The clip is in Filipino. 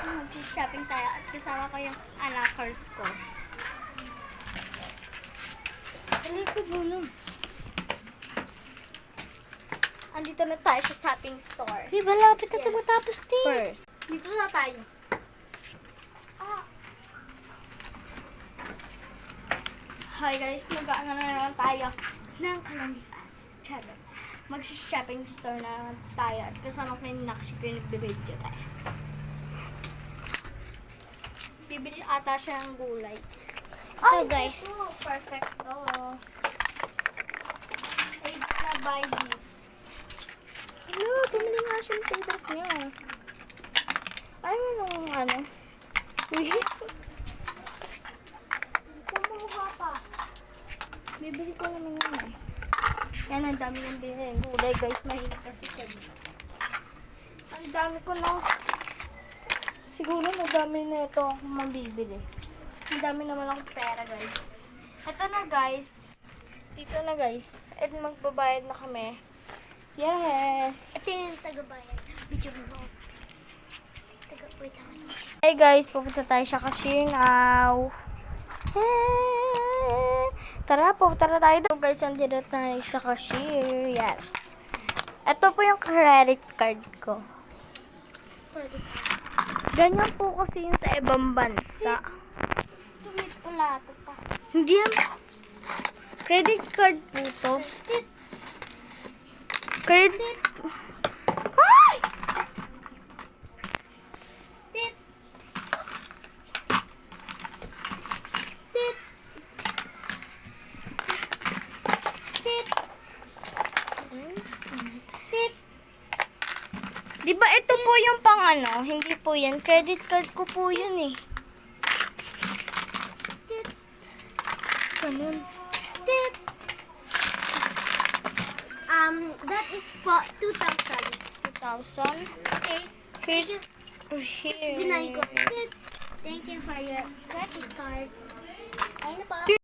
Mag-shopping tayo at kasama ko yung anakers ko. Talikod mo nun. Andito na tayo sa shopping store. Di ba lapit na tumatapos din? First, dito na tayo. Hi guys, mag-ano na naman tayo ng kalamitan. Charot. Mag-shopping store na naman tayo at kasama ko yung Nakshi ko yung nagbibideo tayo. Bibili ata siya ng gulay. Ito guys. Oh, perfect. Oh. I gonna buy this. Hello, tumili nga siya ng favorite niya. Ay, nung ano. Kumuha pa. Bibili ko naman yun eh. Yan, ang dami ng bilhin. Gulay guys, mahilig kasi siya. Ang dami ko na. Siguro madami na ito akong mabibili. Ang dami naman akong pera guys. Ito na guys. Dito na guys. At magbabayad na kami. Yes! Ito yung tagabayan. Video mo. Wait lang. Hey guys, pupunta tayo sa cashier now. Hey! Tara, pupunta tayo doon. Guys, andito tayo sa cashier. Yes. Ito po yung credit card ko. Ganyan po kasi yung sa ibang bansa. Tumit pala ito pa. Hindi yan. Credit card po to. Credit. Ay! Tit. Tit. Tit. Tit. Di ba ito po yung pang ano? Hindi po yan. Credit card ko po yun eh. Tit. Ganun. Tit. That is for 2,000. 2,000. Okay. Here's here. Binay ko. Tit. Thank you for your credit card. Ayun na po.